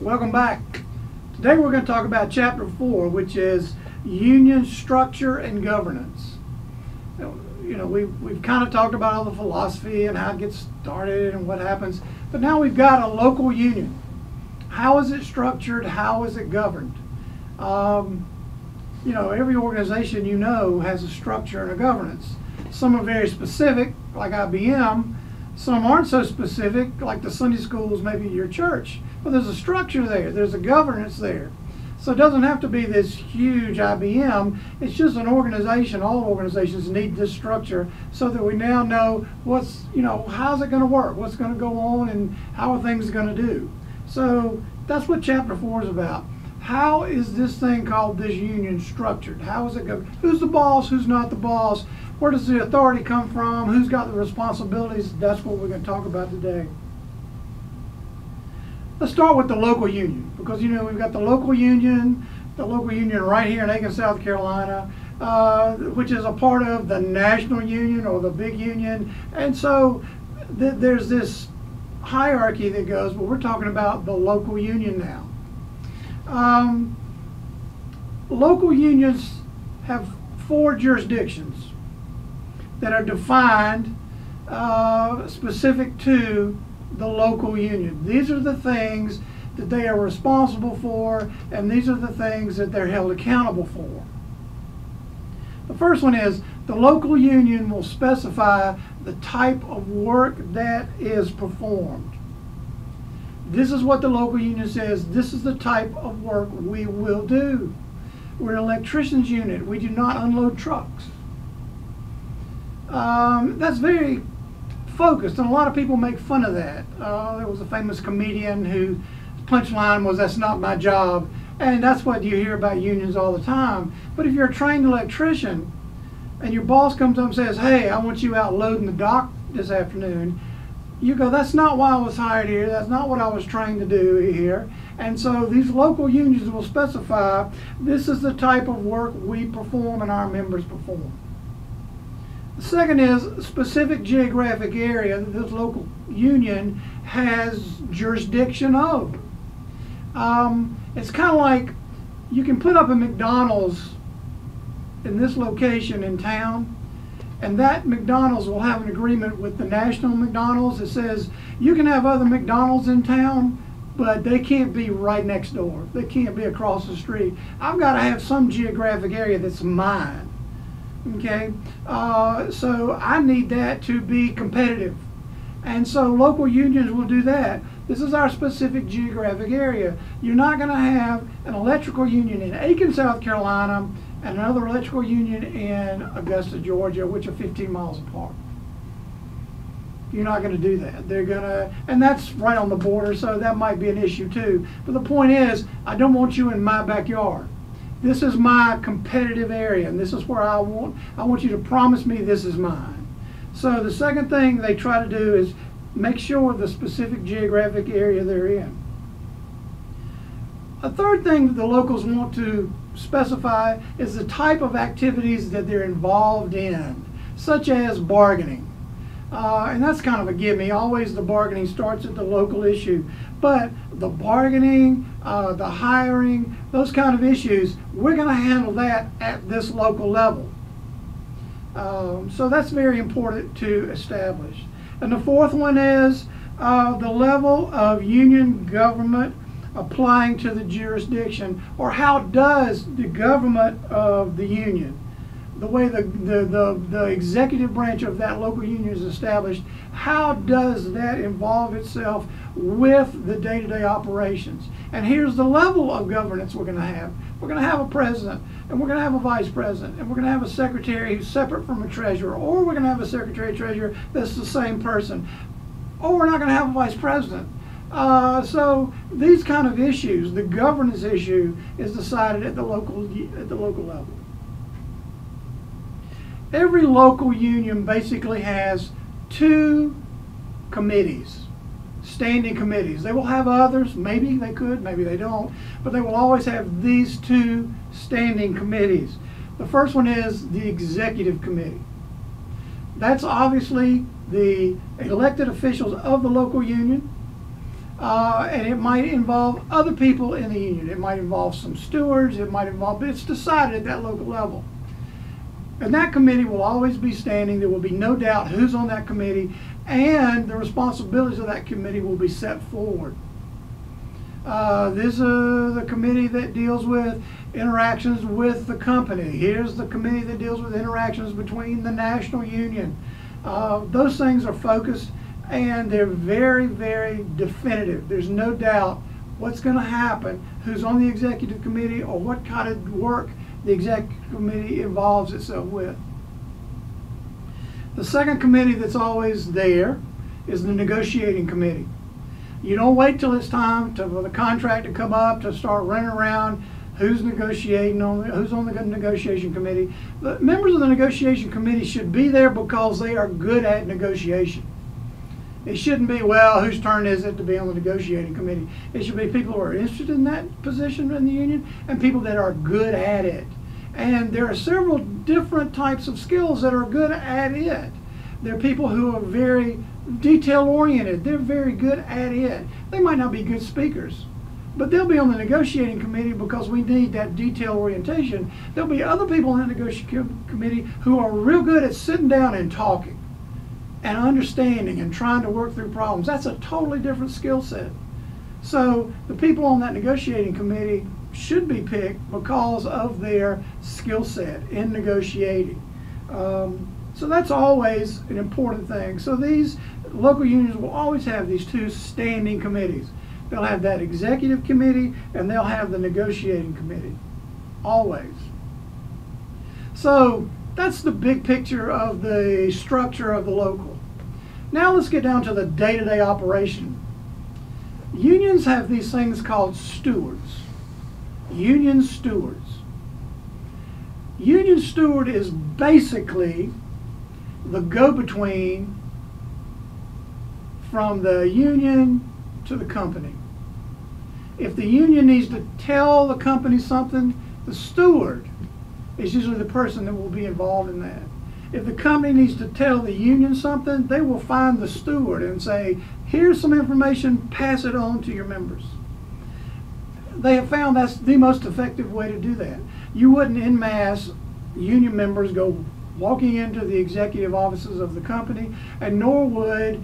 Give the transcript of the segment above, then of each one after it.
Welcome back. Today we're going to talk about Chapter 4, which is union structure and governance. You know, we've kind of talked about all the philosophy and how it gets started and what happens, but now we've got a local union. How is it structured? How is it governed? You know, every organization you know has a structure and a governance. Some are very specific, like IBM. Some aren't so specific, like the Sunday schools, maybe your church. But there's a structure there. There's a governance there. So it doesn't have to be this huge IBM. It's just an organization. All organizations need this structure so that we now know what's, how's it going to work, what's going to go on, and how are things going to do. So that's what Chapter 4 is about. How is this thing called this union structured? How is it going? Who's the boss? Who's not the boss? Where does the authority come from? Who's got the responsibilities? That's what we're going to talk about today. Let's start with the local union, because we've got the local union right here in Aiken, South Carolina, which is a part of the national union or the big union. And so there's this hierarchy that goes, well, we're talking about the local union now. Local unions have 4 jurisdictions that are defined specific to the local union. These are the things that they are responsible for, and these are the things that they're held accountable for. The first one is the local union will specify the type of work that is performed. This is what the local union says. This is the type of work we will do. We're an electrician's unit. We do not unload trucks. That's very focused, and a lot of people make fun of that. There was a famous comedian whose punchline was, "That's not my job," and that's what you hear about unions all the time. But if you're a trained electrician and your boss comes up and says, "Hey, I want you out loading the dock this afternoon," you go, "That's not why I was hired here. That's not what I was trained to do here." And so these local unions will specify, this is the type of work we perform and our members perform. The second is specific geographic area that this local union has jurisdiction over. It's kind of like you can put up a McDonald's in this location in town, and that McDonald's will have an agreement with the national McDonald's that says you can have other McDonald's in town, but they can't be right next door. They can't be across the street. I've got to have some geographic area that's mine. Okay, so I need that to be competitive. And so local unions will do that. This is our specific geographic area. You're not going to have an electrical union in Aiken, South Carolina, and another electrical union in Augusta, Georgia, which are 15 miles apart. You're not going to do that. They're going to, and that's right on the border, so that might be an issue too. But the point is, I don't want you in my backyard. This is my competitive area, and this is where I want you to promise me this is mine. So the second thing they try to do is make sure the specific geographic area they're in. A third thing that the locals want to specify is the type of activities that they're involved in, such as bargaining. And that's kind of a gimme. Always the bargaining starts at the local issue. But the bargaining, the hiring, those kind of issues, we're going to handle that at this local level. So that's very important to establish. And the fourth one is the level of union government applying to the jurisdiction, or how does the government of the union, the way the executive branch of that local union is established, how does that involve itself with the day-to-day operations? And here's the level of governance we're going to have. We're going to have a president, and we're going to have a vice president, and we're going to have a secretary who's separate from a treasurer, or we're going to have a secretary-treasurer that's the same person, or we're not going to have a vice president. So these kind of issues, the governance issue, is decided at the local level. Every local union basically has 2 committees, standing committees. They will have others, maybe they could, maybe they don't, but they will always have these 2 standing committees. The first one is the executive committee. That's obviously the elected officials of the local union. And it might involve other people in the union. It might involve some stewards. It might involve, but it's decided at that local level. And that committee will always be standing. There will be no doubt who's on that committee, and the responsibilities of that committee will be set forward. This is the committee that deals with interactions with the company. Here's the committee that deals with interactions between the national union. Those things are focused, and they're very, very definitive. There's no doubt what's going to happen, who's on the executive committee, or what kind of work the executive committee involves itself with. The second committee that's always there is the negotiating committee. You don't wait till it's time for the contract to come up to start running around who's negotiating who's on the negotiation committee. The members of the negotiation committee should be there because they are good at negotiation. It shouldn't be, well, whose turn is it to be on the negotiating committee? It should be people who are interested in that position in the union and people that are good at it. And there are several different types of skills that are good at it. There are people who are very detail-oriented. They're very good at it. They might not be good speakers, but they'll be on the negotiating committee because we need that detail orientation. There'll be other people in the negotiating committee who are real good at sitting down and talking and understanding and trying to work through problems. That's a totally different skill set. So the people on that negotiating committee should be picked because of their skill set in negotiating. So that's always an important thing. So these local unions will always have these two standing committees. They'll have that executive committee and they'll have the negotiating committee, always. So that's the big picture of the structure of the local. Now let's get down to the day-to-day operation. Unions have these things called stewards. Union stewards. Union steward is basically the go-between from the union to the company. If the union needs to tell the company something, the steward is usually the person that will be involved in that. If the company needs to tell the union something, they will find the steward and say, here's some information, pass it on to your members. They have found that's the most effective way to do that. You wouldn't en masse union members go walking into the executive offices of the company, and nor would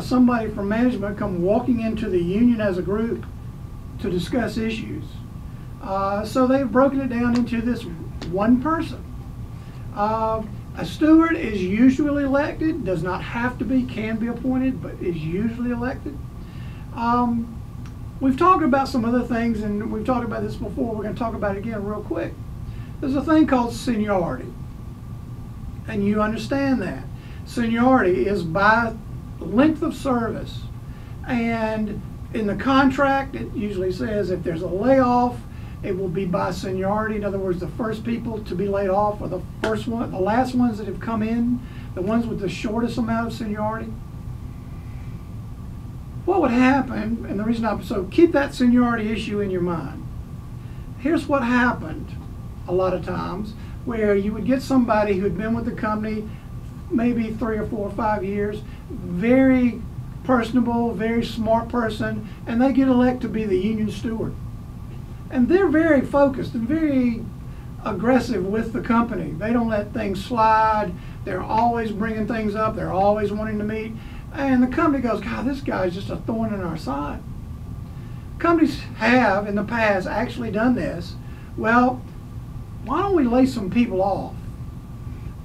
somebody from management come walking into the union as a group to discuss issues. So they've broken it down into this one person. A steward is usually elected, does not have to be, can be appointed, but is usually elected. We've talked about some other things, and we've talked about this before. We're going to talk about it again real quick. There's a thing called seniority, and you understand that. Seniority is by length of service, and in the contract it usually says if there's a layoff, it will be by seniority. In other words, the first people to be laid off are the last ones that have come in, the ones with the shortest amount of seniority. What would happen, and the reason so keep that seniority issue in your mind. Here's what happened a lot of times, where you would get somebody who had been with the company maybe 3 or 4 or 5 years, very personable, very smart person, and they get elected to be the union steward. And they're very focused and very aggressive with the company. They don't let things slide. They're always bringing things up. They're always wanting to meet. And the company goes, God, this guy's just a thorn in our side. Companies have in the past actually done this. Well, why don't we lay some people off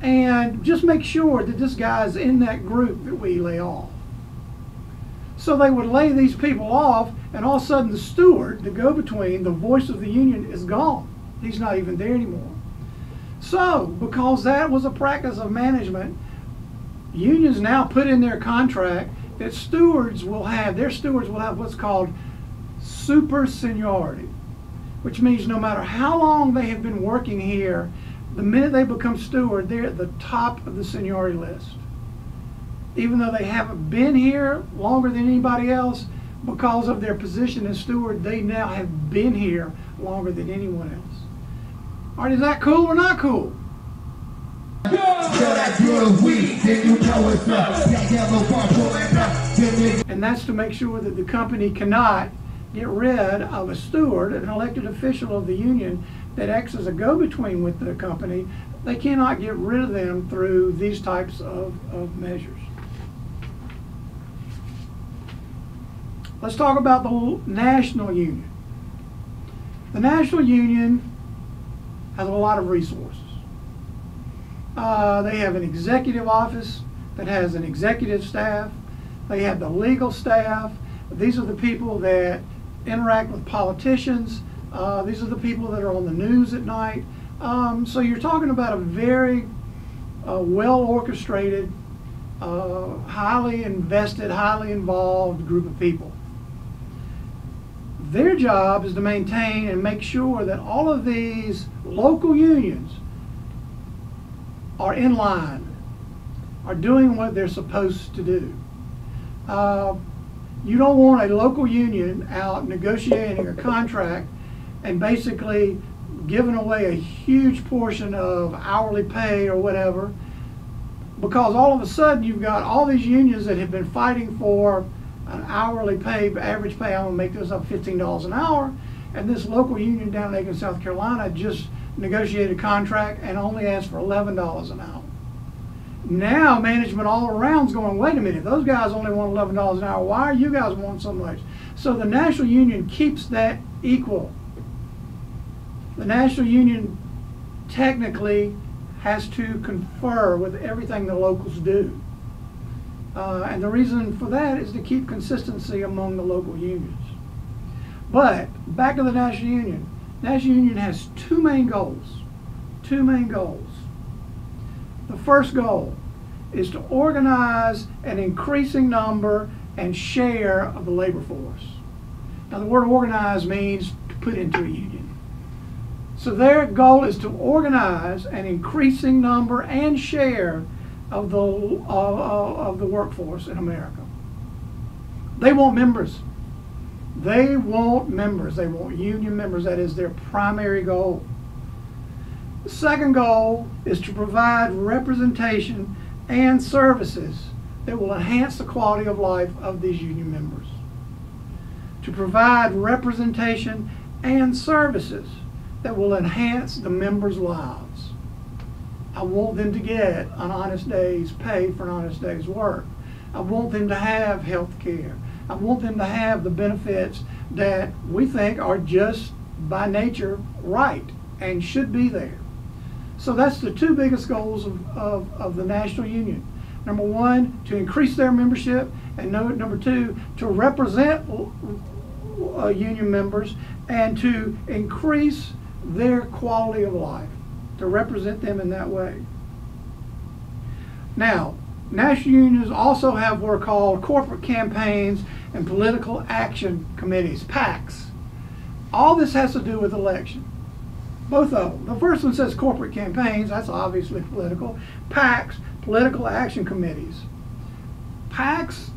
and just make sure that this guy's in that group that we lay off? So they would lay these people off, and all of a sudden the steward, the go-between, the voice of the union is gone. He's not even there anymore. So, because that was a practice of management, unions now put in their contract that stewards will have what's called super seniority, which means no matter how long they have been working here, the minute they become steward, they're at the top of the seniority list. Even though they haven't been here longer than anybody else, because of their position as steward, they now have been here longer than anyone else. All right, is that cool or not cool? That good weed, then you know it's up. That yellow bar pulling up. And that's to make sure that the company cannot get rid of a steward, an elected official of the union that acts as a go-between with the company. They cannot get rid of them through these types of measures. Let's talk about the national union. The national union has a lot of resources. They have an executive office that has an executive staff. They have the legal staff. These are the people that interact with politicians. These are the people that are on the news at night. So you're talking about a very well orchestrated, highly invested, highly involved group of people. Their job is to maintain and make sure that all of these local unions are in line, are doing what they're supposed to do. You don't want a local union out negotiating a contract and basically giving away a huge portion of hourly pay or whatever, because all of a sudden you've got all these unions that have been fighting for an hourly pay, average pay, I'm going to make this up, $15 an hour, and this local union down in Aiken, South Carolina just negotiated a contract and only asked for $11 an hour. Now management all around is going, wait a minute, those guys only want $11 an hour, why are you guys wanting so much? So the national union keeps that equal. The national union technically has to confer with everything the locals do. And the reason for that is to keep consistency among the local unions. But back to the national union. National union has two main goals. Two main goals. The first goal is to organize an increasing number and share of the labor force. Now the word organize means to put into a union. So their goal is to organize an increasing number and share of the workforce in America. They want members. They want members. They want union members. That is their primary goal. The second goal is to provide representation and services that will enhance the quality of life of these union members. To provide representation and services that will enhance the members' lives. I want them to get an honest day's pay for an honest day's work. I want them to have health care. I want them to have the benefits that we think are just by nature right and should be there. So that's the two biggest goals of the national union. Number one, to increase their membership, and number two, to represent union members and to increase their quality of life, to represent them in that way. Now, national unions also have what are called corporate campaigns and political action committees, PACs. All this has to do with election. Both of them. The first one says corporate campaigns, that's obviously political. PACs, political action committees. PACs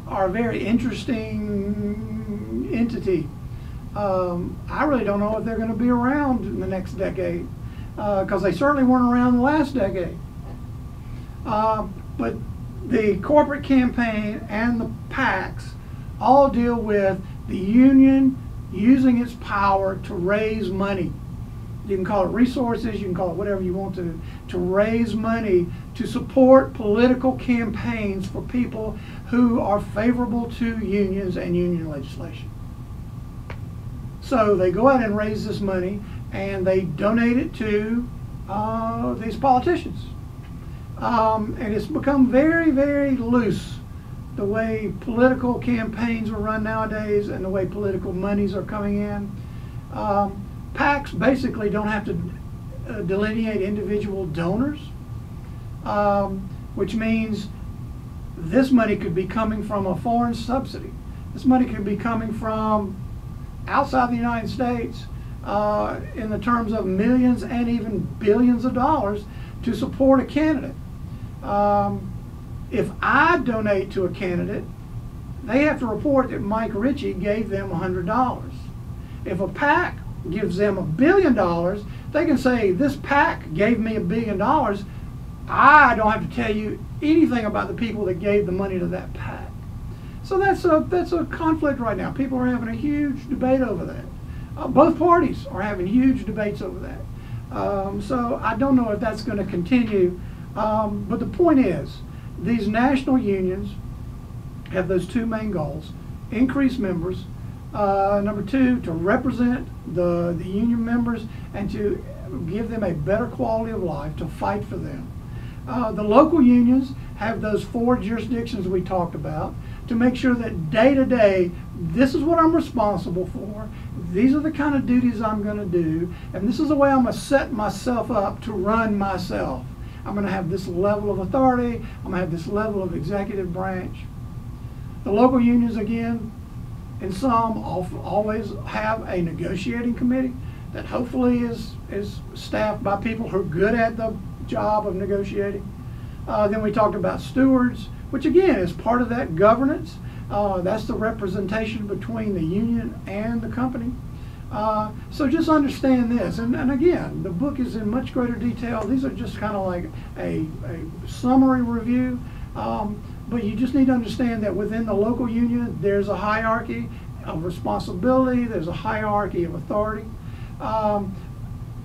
are a very interesting entity. I really don't know if they're going to be around in the next decade, because they certainly weren't around the last decade. But the corporate campaign and the PACs all deal with the union using its power to raise money. You can call it resources, you can call it whatever you want to raise money to support political campaigns for people who are favorable to unions and union legislation. So they go out and raise this money and they donate it to these politicians. And it's become very, very loose, the way political campaigns are run nowadays and the way political monies are coming in. PACs basically don't have to delineate individual donors, which means this money could be coming from a foreign subsidy. This money could be coming from outside the United States in the terms of millions and even billions of dollars to support a candidate. If I donate to a candidate, they have to report that Mike Ritchie gave them $100. If a PAC gives them $1 billion, they can say, this PAC gave me $1 billion. I don't have to tell you anything about the people that gave the money to that PAC. So that's a conflict right now. People are having a huge debate over that. Both parties are having huge debates over that. So I don't know if that's going to continue. But the point is, these national unions have those two main goals: increase members. Number two, to represent the union members and to give them a better quality of life, to fight for them. The local unions have those 4 jurisdictions we talked about to make sure that day to day, this is what I'm responsible for, these are the kind of duties I'm going to do, and this is the way I'm going to set myself up to run myself. I'm going to have this level of authority, I'm going to have this level of executive branch. The local unions, again, in some, always have a negotiating committee that hopefully is staffed by people who are good at the job of negotiating. Then we talked about stewards, which again is part of that governance. That's the representation between the union and the company. So just understand this, and again, the book is in much greater detail. These are just kind of like a summary review, but you just need to understand that within the local union, there's a hierarchy of responsibility, there's a hierarchy of authority.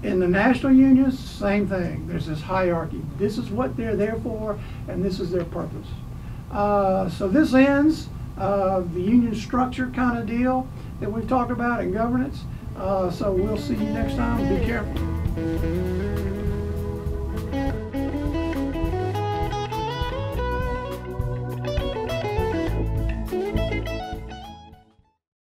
In the national unions, same thing. There's this hierarchy. This is what they're there for, and this is their purpose. So this ends the union structure kind of deal that we've talked about in governance. So we'll see you next time. Be careful.